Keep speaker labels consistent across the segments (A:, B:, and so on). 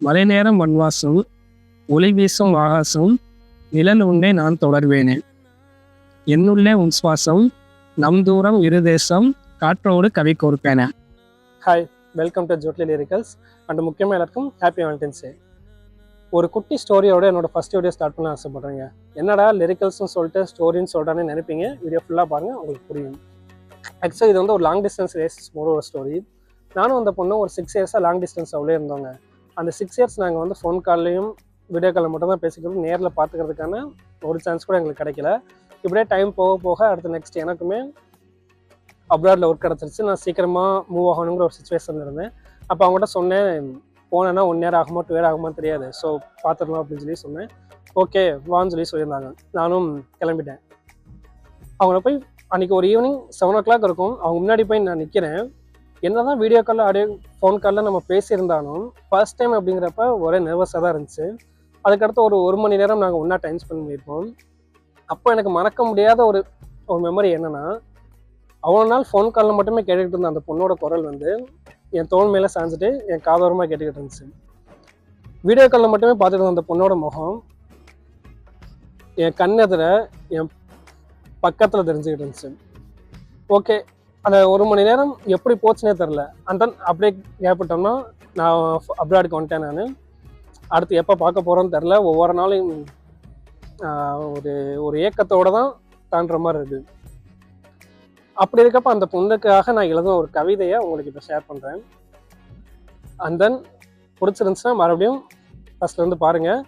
A: மழை நேரம் வன்வாசம், ஒளி வீசும் ஆகாசம், நிழல் உண்டே நான் தொடர்வேனே. என்னுள்ளே உன் சுவாசம், நம் தூரம் இருதேசம், காற்றோடு கவி கோர்ப்பேனே.
B: ஹாய், வெல்கம் டு ஜோட்லி லிரிக்கல்ஸ். அண்ட் முக்கியமாக எல்லாருக்கும் ஹாப்பி வேலண்டைன்ஸ் டே. ஒரு குட்டி ஸ்டோரியோட என்னோட ஃபர்ஸ்ட் வீடியோ ஸ்டார்ட் பண்ண ஆசைப்படுறேங்க. என்னடா லிரிக்கல்ஸ்னு சொல்லிட்டு ஸ்டோரின்னு சொல்கிறான்னு நினைப்பீங்க. வீடியோ ஃபுல்லாக பாருங்கள், உங்களுக்கு புரியும். ஆக்சுவலி இது வந்து ஒரு லாங் டிஸ்டன்ஸ் ரேஸ் ஒரு ஸ்டோரி. நானும் அந்த பொண்ணு ஒரு 6 இயர்ஸாக லாங் டிஸ்டன்ஸ் அவ்வளோ இருந்தோங்க. அந்த 6 இயர்ஸ் நாங்கள் வந்து ஃபோன் கால்லையும் வீடியோ காலில் மட்டும் தான் பேசிக்கிறது, நேரில் பார்த்துக்கிறதுக்கான ஒரு சான்ஸ் கூட எங்களுக்கு கிடைக்கல. இப்படியே டைம் போக போக அடுத்து நெக்ஸ்ட் எனக்குமே அப்ராடில் ஒர்க் கிடச்சிருச்சு. நான் சீக்கிரமாக மூவ் ஆகணுங்கிற ஒரு சுச்சுவேஷனில் இருந்தேன். அப்போ அவங்ககிட்ட சொன்னேன், போனேன்னா 1 நேரம் ஆகுமா 2 நேரம் ஆகுமா தெரியாது, ஸோ பார்த்துடலாம் அப்படின்னு சொல்லி சொன்னேன். ஓகே வான்னு சொல்லியிருந்தாங்க. நானும் கிளம்பிட்டேன். அவங்கள போய் அன்றைக்கி ஒரு ஈவினிங் 7 o'clock இருக்கும். அவங்க முன்னாடி போய் நான் நிற்கிறேன். என்ன தான் வீடியோ காலில் ஆடியோ ஃபோன் காலில் நம்ம பேசியிருந்தாலும் ஃபர்ஸ்ட் டைம் அப்படிங்கிறப்ப ஒரே நர்வஸாக தான் இருந்துச்சு. அதுக்கடுத்து ஒரு மணி நேரம் நாங்கள் ஒன்றா டைம் ஸ்பெண்ட் பண்ணியிருப்போம். அப்போ எனக்கு மறக்க முடியாத ஒரு மெமரி என்னென்னா, அவ்வளோ நாள் ஃபோன் காலில் மட்டுமே கேட்டுக்கிட்டு இருந்த அந்த பொண்ணோட குரல் வந்து என் தோல் மேலே சாஞ்சிட்டு என் காதோரமாக கேட்டுக்கிட்டு இருந்துச்சு. வீடியோ காலில் மட்டுமே பார்த்துட்டு இருந்த அந்த பொண்ணோட முகம் என் கண் எதிர என் பக்கத்தில் தெரிஞ்சுக்கிட்டு இருந்துச்சு. ஓகே, அந்த 1 மணி நேரம் எப்படி போச்சுனே தெரில. அந்த அப்படியே கேப்பிட்டோம்னா நான் அப்ராடுக்கு வந்துட்டேன். நான் அடுத்து எப்போ பார்க்க போகிறோன்னு தெரில. ஒவ்வொரு நாளையும் ஒரு ஏக்கத்தோடு தான் தாண்டுற மாதிரி இருக்குது. அப்படி இருக்கப்போ அந்த பொண்ணுக்காக நான் எழுதின ஒரு கவிதையை உங்களுக்கு இப்போ ஷேர் பண்ணுறேன். அண்ட் தென் பிடிச்சிருந்துச்சுன்னா மறுபடியும் ஃபஸ்ட்லேருந்து பாருங்கள்.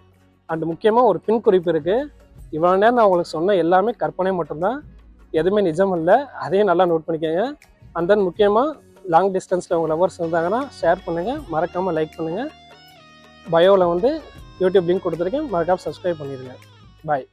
B: அண்ட் முக்கியமாக ஒரு பின் குறிப்பு இருக்குது. இவ்வளோ நேரம் நான் உங்களுக்கு சொன்ன எல்லாமே கற்பனை மட்டும்தான், எதுவுமே நிஜம் இல்லை. அதையும் நல்லா நோட் பண்ணிக்கோங்க. அண்ட் தென் முக்கியமாக லாங் டிஸ்டன்ஸில் உங்கள் லவர்ஸ் இருந்தாங்கன்னா ஷேர் பண்ணுங்கள், மறக்காமல் லைக் பண்ணுங்கள். பயோவில் வந்து யூடியூப் லிங்க் கொடுத்துருக்கேன், மறக்காமல் சப்ஸ்கிரைப் பண்ணிடுங்க. பாய்.